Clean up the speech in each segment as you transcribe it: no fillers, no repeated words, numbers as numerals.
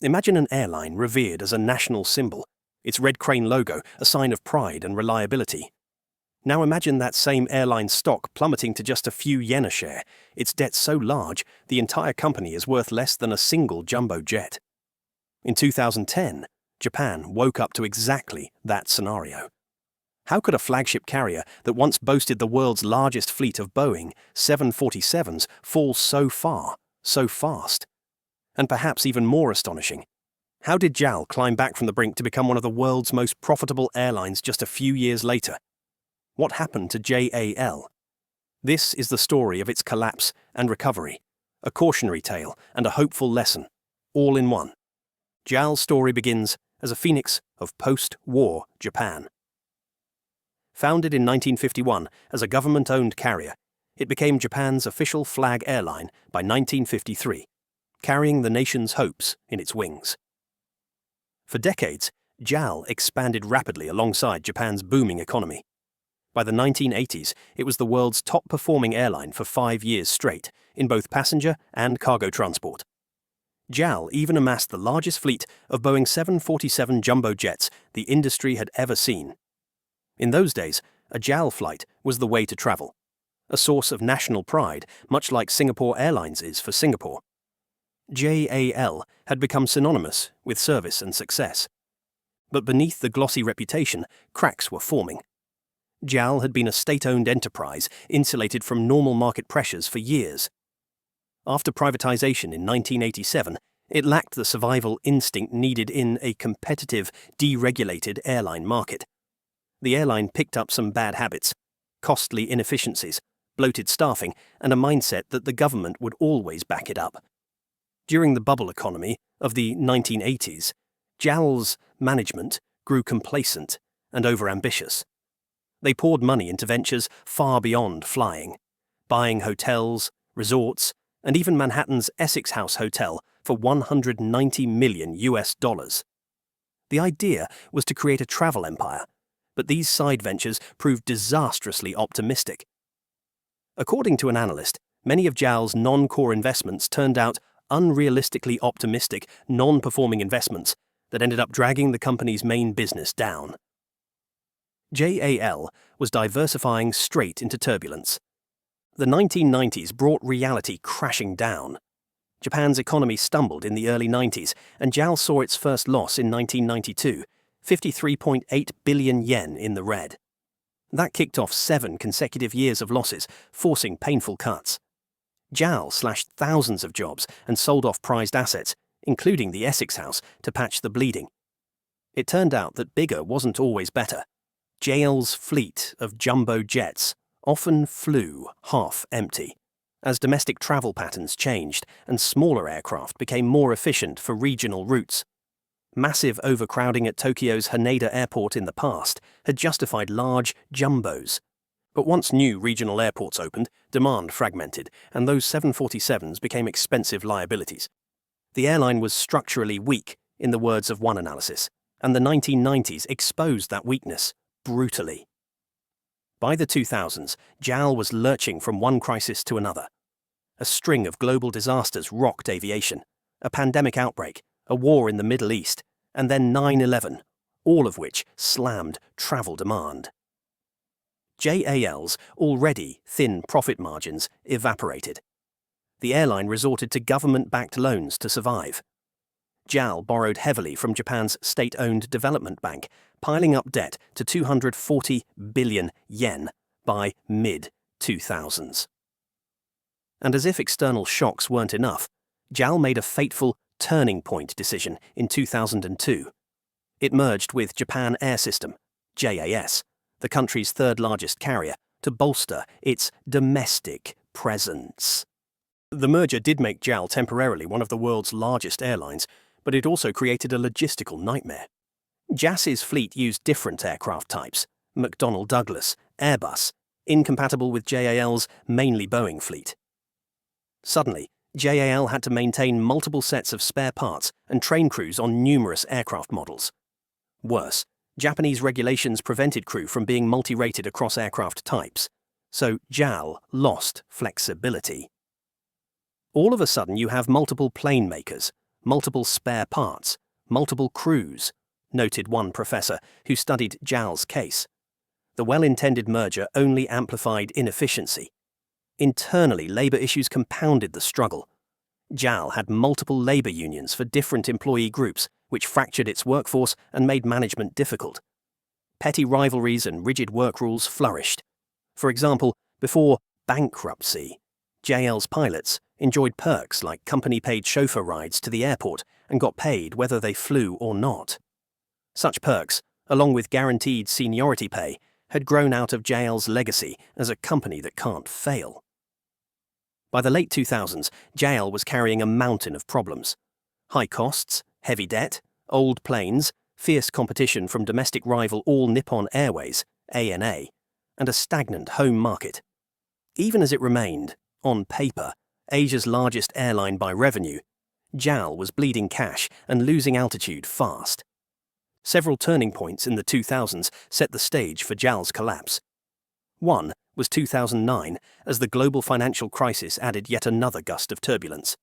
Imagine an airline revered as a national symbol, its red crane logo a sign of pride and reliability. Now imagine that same airline stock plummeting to just a few yen a share, its debt so large the entire company is worth less than a single jumbo jet. In 2010, Japan woke up to exactly that scenario. How could a flagship carrier that once boasted the world's largest fleet of Boeing 747s fall so far, so fast? And perhaps even more astonishing, how did JAL climb back from the brink to become one of the world's most profitable airlines just a few years later? What happened to JAL? This is the story of its collapse and recovery, a cautionary tale and a hopeful lesson, all in one. JAL's story begins as a phoenix of post-war Japan. Founded in 1951 as a government-owned carrier, it became Japan's official flag airline by 1953, carrying the nation's hopes in its wings. For decades, JAL expanded rapidly alongside Japan's booming economy. By the 1980s, it was the world's top-performing airline for 5 years straight, in both passenger and cargo transport. JAL even amassed the largest fleet of Boeing 747 jumbo jets the industry had ever seen. In those days, a JAL flight was the way to travel, a source of national pride, much like Singapore Airlines is for Singapore. JAL had become synonymous with service and success. But beneath the glossy reputation, cracks were forming. JAL had been a state-owned enterprise insulated from normal market pressures for years. After privatization in 1987, it lacked the survival instinct needed in a competitive, deregulated airline market. The airline picked up some bad habits, costly inefficiencies, bloated staffing, and a mindset that the government would always back it up. During the bubble economy of the 1980s, JAL's management grew complacent and overambitious. They poured money into ventures far beyond flying, buying hotels, resorts, and even Manhattan's Essex House Hotel for $190 million. The idea was to create a travel empire, but these side ventures proved disastrously optimistic. According to an analyst, many of JAL's non-core investments turned out unrealistically optimistic, non-performing investments that ended up dragging the company's main business down. JAL was diversifying straight into turbulence. The 1990s brought reality crashing down. Japan's economy stumbled in the early 90s, and JAL saw its first loss in 1992, 53.8 billion yen in the red. That kicked off 7 consecutive years of losses, forcing painful cuts. JAL slashed thousands of jobs and sold off prized assets, including the Essex House, to patch the bleeding. It turned out that bigger wasn't always better. JAL's fleet of jumbo jets often flew half empty, as domestic travel patterns changed and smaller aircraft became more efficient for regional routes. Massive overcrowding at Tokyo's Haneda Airport in the past had justified large jumbos. But once new regional airports opened, demand fragmented, and those 747s became expensive liabilities. The airline was structurally weak, in the words of one analysis, and the 1990s exposed that weakness brutally. By the 2000s, JAL was lurching from one crisis to another. A string of global disasters rocked aviation, a pandemic outbreak, a war in the Middle East, and then 9/11, all of which slammed travel demand. JAL's already thin profit margins evaporated. The airline resorted to government-backed loans to survive. JAL borrowed heavily from Japan's state-owned development bank, piling up debt to 240 billion yen by mid-2000s. And as if external shocks weren't enough, JAL made a fateful turning point decision in 2002. It merged with Japan Air System, JAS, the country's third-largest carrier, to bolster its domestic presence. The merger did make JAL temporarily one of the world's largest airlines, but it also created a logistical nightmare. JAS's fleet used different aircraft types, McDonnell Douglas, Airbus, incompatible with JAL's mainly Boeing fleet. Suddenly, JAL had to maintain multiple sets of spare parts and train crews on numerous aircraft models. Worse, Japanese regulations prevented crew from being multi-rated across aircraft types, so JAL lost flexibility. All of a sudden you have multiple plane makers, multiple spare parts, multiple crews, noted one professor who studied JAL's case. The well-intended merger only amplified inefficiency. Internally, labour issues compounded the struggle. JAL had multiple labour unions for different employee groups, which fractured its workforce and made management difficult. Petty rivalries and rigid work rules flourished. For example, before bankruptcy, JL's pilots enjoyed perks like company-paid chauffeur rides to the airport and got paid whether they flew or not. Such perks, along with guaranteed seniority pay, had grown out of JL's legacy as a company that can't fail. By the late 2000s, JL was carrying a mountain of problems. High costs, heavy debt, old planes, fierce competition from domestic rival All Nippon Airways, ANA, and a stagnant home market. Even as it remained, on paper, Asia's largest airline by revenue, JAL was bleeding cash and losing altitude fast. Several turning points in the 2000s set the stage for JAL's collapse. One was 2009, as the global financial crisis added yet another gust of turbulence.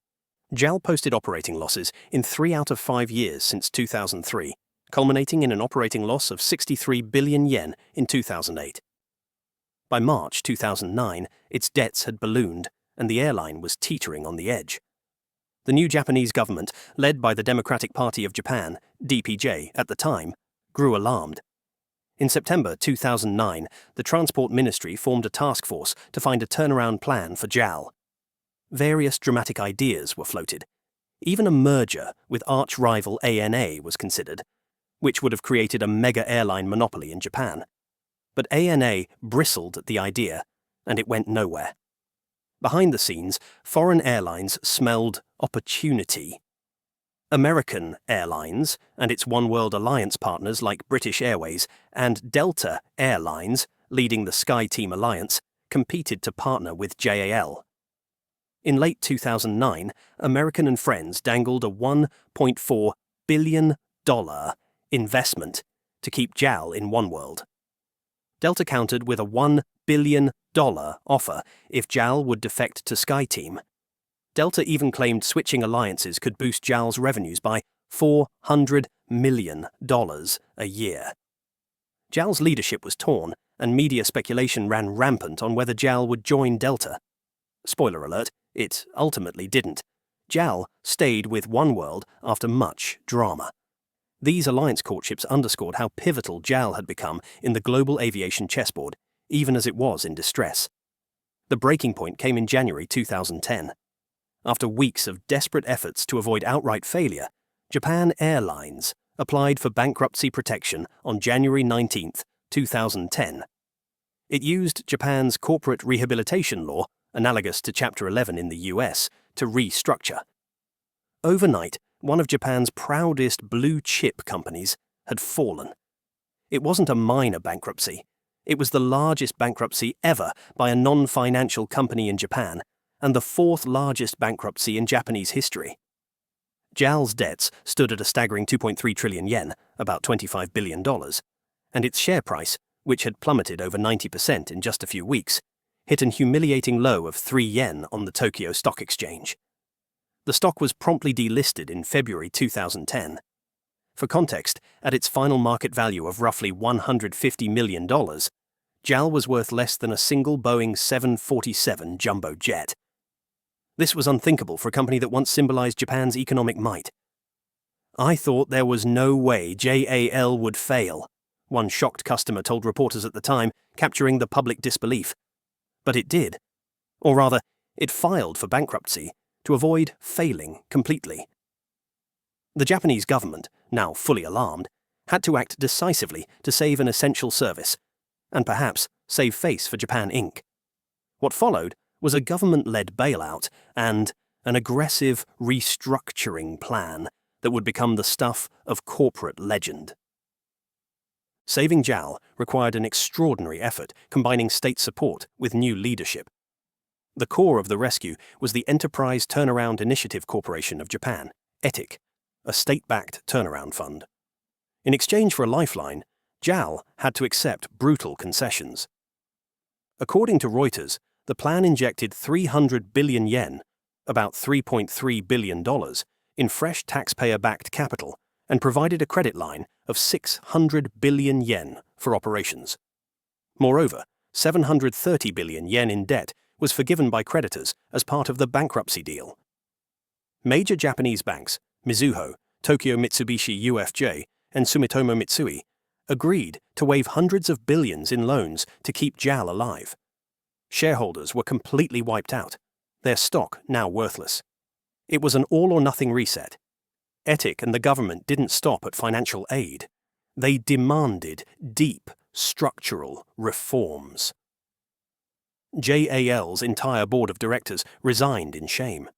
JAL posted operating losses in 3 out of 5 years since 2003, culminating in an operating loss of 63 billion yen in 2008. By March 2009, its debts had ballooned, and the airline was teetering on the edge. The new Japanese government, led by the Democratic Party of Japan, DPJ, at the time, grew alarmed. In September 2009, the Transport Ministry formed a task force to find a turnaround plan for JAL. Various dramatic ideas were floated. Even a merger with arch-rival ANA was considered, which would have created a mega airline monopoly in Japan. But ANA bristled at the idea, and it went nowhere. Behind the scenes, foreign airlines smelled opportunity. American Airlines and its One World Alliance partners like British Airways and Delta Airlines, leading the SkyTeam Alliance, competed to partner with JAL. In late 2009, American and friends dangled a $1.4 billion investment to keep JAL in oneworld. Delta countered with a $1 billion offer if JAL would defect to SkyTeam. Delta even claimed switching alliances could boost JAL's revenues by $400 million a year. JAL's leadership was torn, and media speculation ran rampant on whether JAL would join Delta. Spoiler alert, it ultimately didn't. JAL stayed with oneworld after much drama. These alliance courtships underscored how pivotal JAL had become in the global aviation chessboard, even as it was in distress. The breaking point came in January 2010. After weeks of desperate efforts to avoid outright failure, Japan Airlines applied for bankruptcy protection on January 19, 2010. It used Japan's corporate rehabilitation law, analogous to Chapter 11 in the US, to restructure. Overnight, one of Japan's proudest blue-chip companies had fallen. It wasn't a minor bankruptcy. It was the largest bankruptcy ever by a non-financial company in Japan, and the 4th largest bankruptcy in Japanese history. JAL's debts stood at a staggering 2.3 trillion yen, about $25 billion, and its share price, which had plummeted over 90% in just a few weeks, hit an humiliating low of 3 yen on the Tokyo Stock Exchange. The stock was promptly delisted in February 2010. For context, at its final market value of roughly $150 million, JAL was worth less than a single Boeing 747 jumbo jet. This was unthinkable for a company that once symbolized Japan's economic might. "I thought there was no way JAL would fail," one shocked customer told reporters at the time, capturing the public disbelief. But it did. Or rather, it filed for bankruptcy to avoid failing completely. The Japanese government, now fully alarmed, had to act decisively to save an essential service, and perhaps save face for Japan Inc. What followed was a government-led bailout and an aggressive restructuring plan that would become the stuff of corporate legend. Saving JAL required an extraordinary effort, combining state support with new leadership. The core of the rescue was the Enterprise Turnaround Initiative Corporation of Japan, ETIC, a state-backed turnaround fund. In exchange for a lifeline, JAL had to accept brutal concessions. According to Reuters, the plan injected 300 billion yen, about $3.3 billion, in fresh taxpayer-backed capital and provided a credit line of 600 billion yen for operations. Moreover, 730 billion yen in debt was forgiven by creditors as part of the bankruptcy deal. Major Japanese banks, Mizuho, Tokyo Mitsubishi UFJ, and Sumitomo Mitsui, agreed to waive hundreds of billions in loans to keep JAL alive. Shareholders were completely wiped out, their stock now worthless. It was an all-or-nothing reset. ETIC and the government didn't stop at financial aid. They demanded deep, structural reforms. JAL's entire board of directors resigned in shame.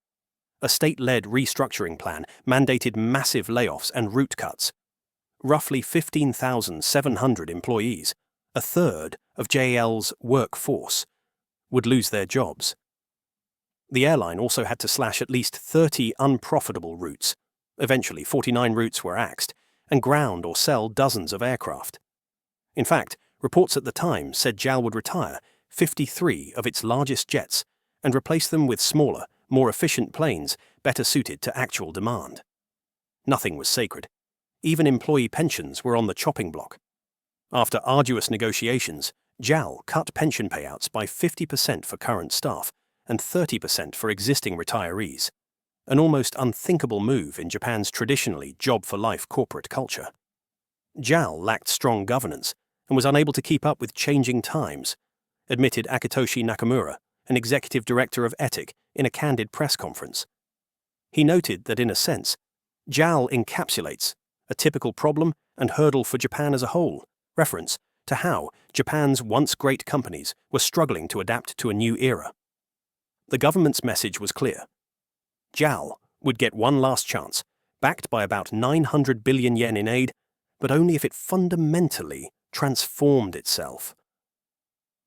A state-led restructuring plan mandated massive layoffs and route cuts. Roughly 15,700 employees, a third of JAL's workforce, would lose their jobs. The airline also had to slash at least 30 unprofitable routes. Eventually, 49 routes were axed, and ground or sell dozens of aircraft. In fact, reports at the time said JAL would retire 53 of its largest jets and replace them with smaller, more efficient planes better suited to actual demand. Nothing was sacred. Even employee pensions were on the chopping block. After arduous negotiations, JAL cut pension payouts by 50% for current staff and 30% for existing retirees, an almost unthinkable move in Japan's traditionally job-for-life corporate culture. JAL lacked strong governance and was unable to keep up with changing times, admitted Akitoshi Nakamura, an executive director of ETIC, in a candid press conference. He noted that in a sense, JAL encapsulates a typical problem and hurdle for Japan as a whole, reference to how Japan's once great companies were struggling to adapt to a new era. The government's message was clear. JAL would get one last chance, backed by about 900 billion yen in aid, but only if it fundamentally transformed itself.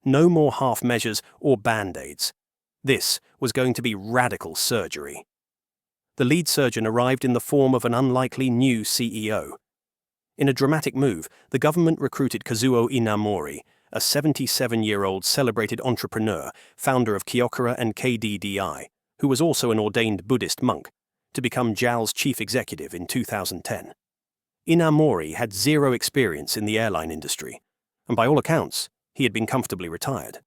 No more half measures or band-aids. This was going to be radical surgery. The lead surgeon arrived in the form of an unlikely new CEO. In a dramatic move, the government recruited Kazuo Inamori, a 77-year-old celebrated entrepreneur, founder of Kyokura and KDDI, who was also an ordained Buddhist monk, to become JAL's chief executive in 2010. Inamori had zero experience in the airline industry, and by all accounts, he had been comfortably retired.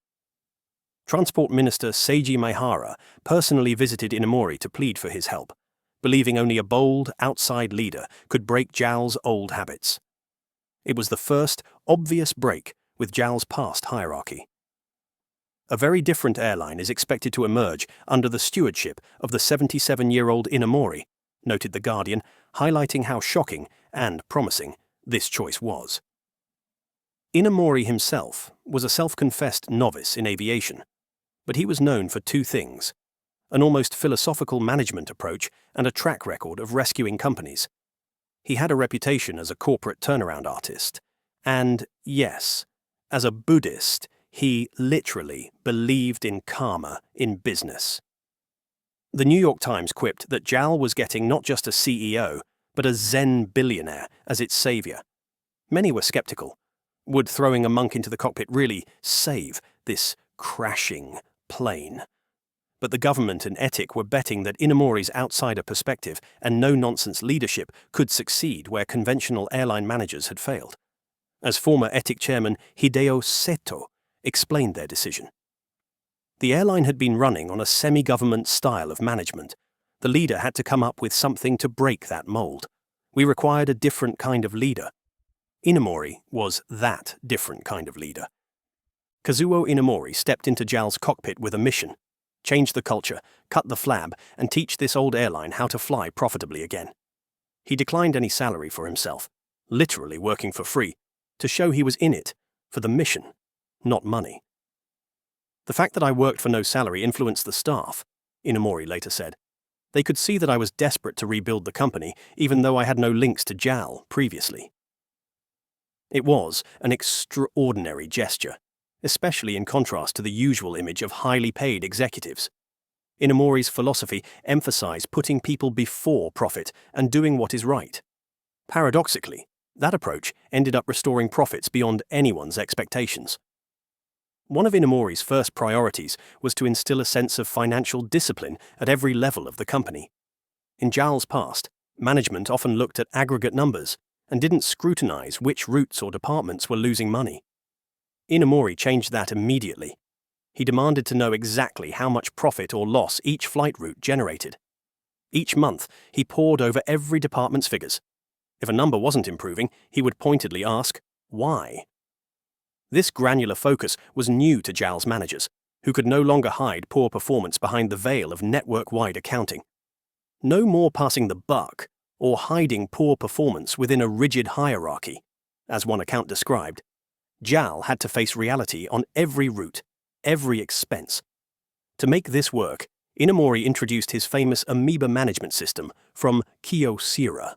Transport Minister Seiji Maehara personally visited Inamori to plead for his help, believing only a bold, outside leader could break JAL's old habits. It was the first obvious break with JAL's past hierarchy. A very different airline is expected to emerge under the stewardship of the 77-year-old Inamori, noted The Guardian, highlighting how shocking and promising this choice was. Inamori himself was a self-confessed novice in aviation, but he was known for two things: an almost philosophical management approach and a track record of rescuing companies. He had a reputation as a corporate turnaround artist, and, yes, as a Buddhist, he literally believed in karma in business. The New York Times quipped that JAL was getting not just a CEO, but a Zen billionaire as its savior. Many were skeptical. Would throwing a monk into the cockpit really save this crashing plane? But the government and ETIC were betting that Inamori's outsider perspective and no-nonsense leadership could succeed where conventional airline managers had failed. As former ETIC chairman Hideo Seto explained their decision. The airline had been running on a semi-government style of management. The leader had to come up with something to break that mold. We required a different kind of leader. Inamori was that different kind of leader. Kazuo Inamori stepped into JAL's cockpit with a mission: change the culture, cut the flab, and teach this old airline how to fly profitably again. He declined any salary for himself, literally working for free, to show he was in it for the mission, not money. The fact that I worked for no salary influenced the staff, Inamori later said. They could see that I was desperate to rebuild the company, even though I had no links to JAL previously. It was an extraordinary gesture, especially in contrast to the usual image of highly paid executives. Inamori's philosophy emphasized putting people before profit and doing what is right. Paradoxically, that approach ended up restoring profits beyond anyone's expectations. One of Inamori's first priorities was to instill a sense of financial discipline at every level of the company. In Jal's past, management often looked at aggregate numbers and didn't scrutinize which routes or departments were losing money. Inamori changed that immediately. He demanded to know exactly how much profit or loss each flight route generated. Each month, he pored over every department's figures. If a number wasn't improving, he would pointedly ask, why? This granular focus was new to Jal's managers, who could no longer hide poor performance behind the veil of network-wide accounting. No more passing the buck or hiding poor performance within a rigid hierarchy. As one account described, Jal had to face reality on every route, every expense. To make this work, Inamori introduced his famous Amoeba management system from Kyocera.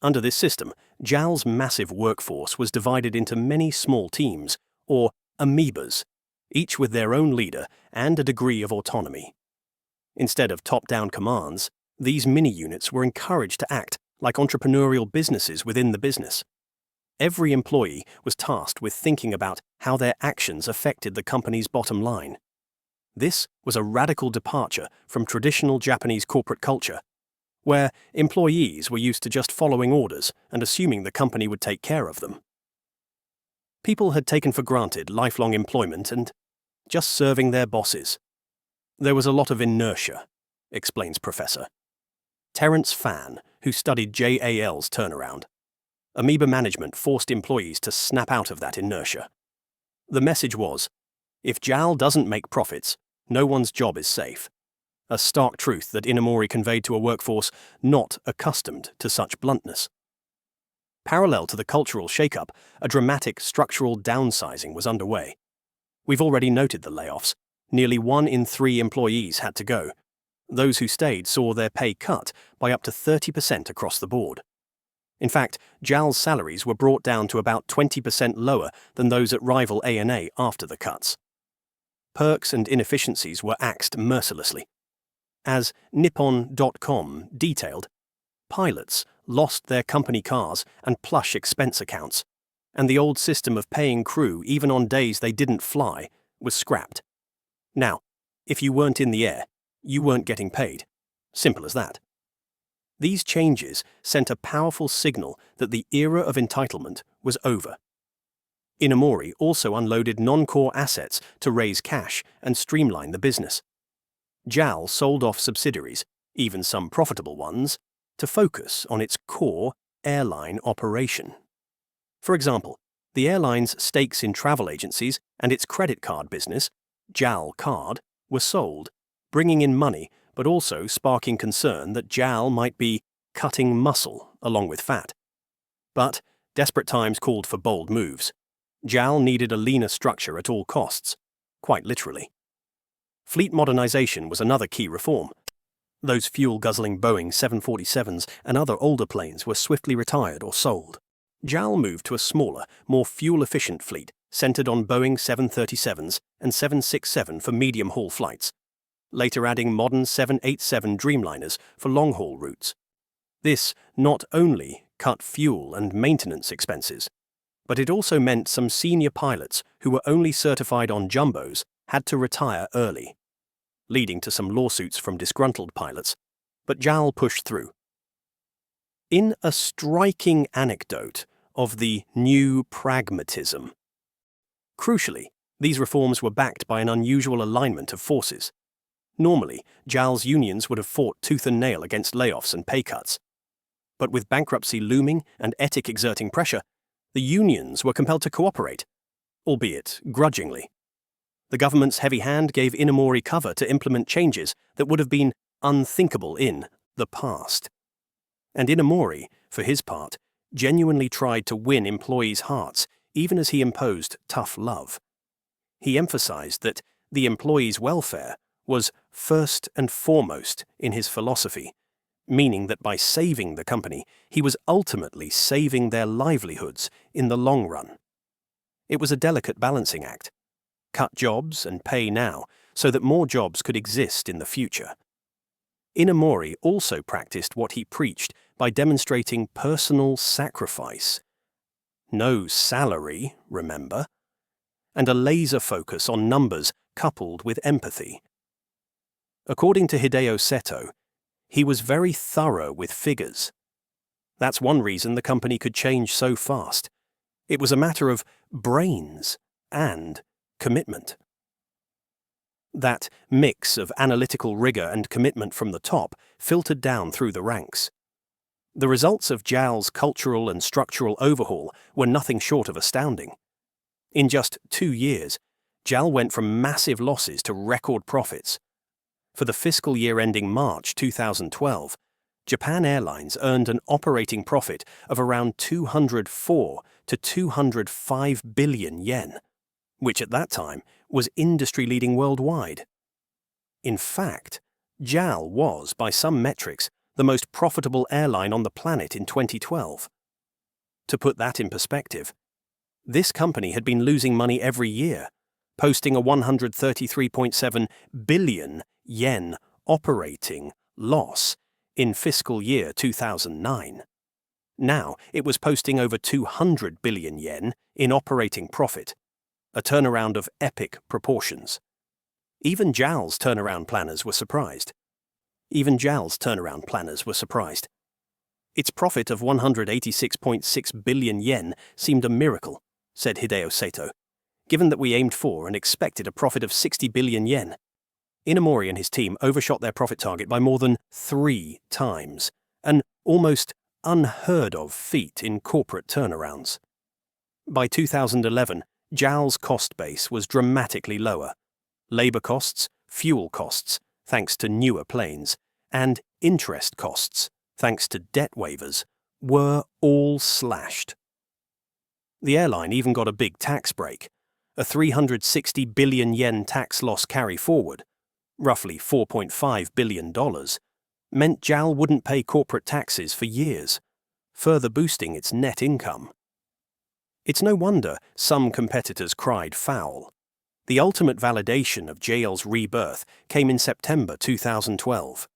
Under this system, Jal's massive workforce was divided into many small teams, or amoebas, each with their own leader and a degree of autonomy. Instead of top-down commands, these mini-units were encouraged to act like entrepreneurial businesses within the business. Every employee was tasked with thinking about how their actions affected the company's bottom line. This was a radical departure from traditional Japanese corporate culture, where employees were used to just following orders and assuming the company would take care of them. People had taken for granted lifelong employment and just serving their bosses. There was a lot of inertia, explains Professor Terence Fan, who studied JAL's turnaround. Amoeba management forced employees to snap out of that inertia. The message was, if JAL doesn't make profits, no one's job is safe. A stark truth that Inamori conveyed to a workforce not accustomed to such bluntness. Parallel to the cultural shake-up, a dramatic structural downsizing was underway. We've already noted the layoffs. Nearly 1 in 3 employees had to go. Those who stayed saw their pay cut by up to 30% across the board. In fact, JAL's salaries were brought down to about 20% lower than those at rival ANA after the cuts. Perks and inefficiencies were axed mercilessly. As Nippon.com detailed, pilots lost their company cars and plush expense accounts, and the old system of paying crew even on days they didn't fly was scrapped. Now, if you weren't in the air, you weren't getting paid. Simple as that. These changes sent a powerful signal that the era of entitlement was over. Inamori also unloaded non-core assets to raise cash and streamline the business. JAL sold off subsidiaries, even some profitable ones, to focus on its core airline operation. For example, the airline's stakes in travel agencies and its credit card business, JAL Card, were sold, bringing in money but also sparking concern that JAL might be cutting muscle along with fat. But desperate times called for bold moves. JAL needed a leaner structure at all costs, quite literally. Fleet modernization was another key reform. Those fuel-guzzling Boeing 747s and other older planes were swiftly retired or sold. JAL moved to a smaller, more fuel-efficient fleet centered on Boeing 737s and 767 for medium-haul flights, later adding modern 787 Dreamliners for long-haul routes. This not only cut fuel and maintenance expenses, but it also meant some senior pilots who were only certified on jumbos had to retire early, leading to some lawsuits from disgruntled pilots, but JAL pushed through. In a striking anecdote of the new pragmatism. Crucially, these reforms were backed by an unusual alignment of forces. Normally, JAL's unions would have fought tooth and nail against layoffs and pay cuts. But with bankruptcy looming and Etic exerting pressure, the unions were compelled to cooperate, albeit grudgingly. The government's heavy hand gave Inamori cover to implement changes that would have been unthinkable in the past. And Inamori, for his part, genuinely tried to win employees' hearts even as he imposed tough love. He emphasized that the employees' welfare was first and foremost in his philosophy, meaning that by saving the company, he was ultimately saving their livelihoods in the long run. It was a delicate balancing act. Cut jobs and pay now so that more jobs could exist in the future. Inamori also practiced what he preached by demonstrating personal sacrifice. No salary, remember, and a laser focus on numbers coupled with empathy. According to Hideo Seto, He was very thorough with figures. That's one reason the company could change so fast. It was a matter of brains and commitment. That mix of analytical rigor and commitment from the top filtered down through the ranks. The results of JAL's cultural and structural overhaul were nothing short of astounding. In just 2 years, JAL went from massive losses to record profits. For the fiscal year ending March 2012, Japan Airlines earned an operating profit of around 204 to 205 billion yen, which at that time was industry-leading worldwide. In fact, JAL was, by some metrics, the most profitable airline on the planet in 2012. To put that in perspective, this company had been losing money every year, posting a 133.7 billion yen operating loss in fiscal year 2009. Now it was posting over 200 billion yen in operating profit, a turnaround of epic proportions. Even JAL's turnaround planners were surprised. Its profit of 186.6 billion yen seemed a miracle, said Hideo Sato, given that we aimed for and expected a profit of 60 billion yen. Inamori and his team overshot their profit target by more than 3 times, an almost unheard of feat in corporate turnarounds. By 2011, JAL's cost base was dramatically lower. Labor costs, fuel costs, thanks to newer planes, and interest costs, thanks to debt waivers, were all slashed. The airline even got a big tax break, a 360 billion yen tax loss carry forward, roughly $4.5 billion, meant JAL wouldn't pay corporate taxes for years, further boosting its net income. It's no wonder some competitors cried foul. The ultimate validation of JAL's rebirth came in September 2012.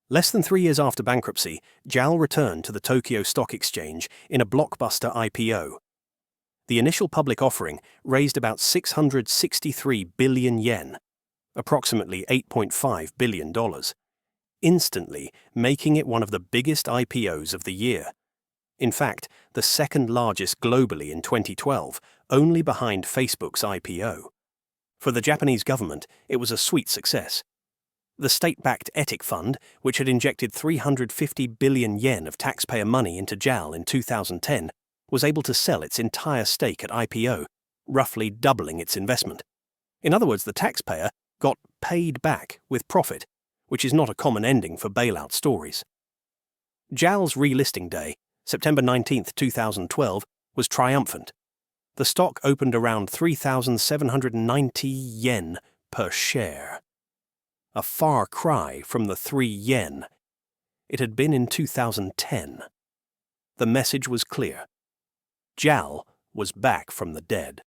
Less than 3 years after bankruptcy, JAL returned to the Tokyo Stock Exchange in a blockbuster IPO. The initial public offering raised about 663 billion yen, approximately $8.5 billion, instantly making it one of the biggest IPOs of the year. In fact, the second largest globally in 2012, only behind Facebook's IPO. For the Japanese government, it was a sweet success. The state-backed Etic Fund, which had injected 350 billion yen of taxpayer money into JAL in 2010, was able to sell its entire stake at IPO, roughly doubling its investment. In other words, the taxpayer got paid back with profit, which is not a common ending for bailout stories. JAL's relisting day, September 19, 2012, was triumphant. The stock opened around 3,790 yen per share. A far cry from the 3 yen it had been in 2010. The message was clear. JAL was back from the dead.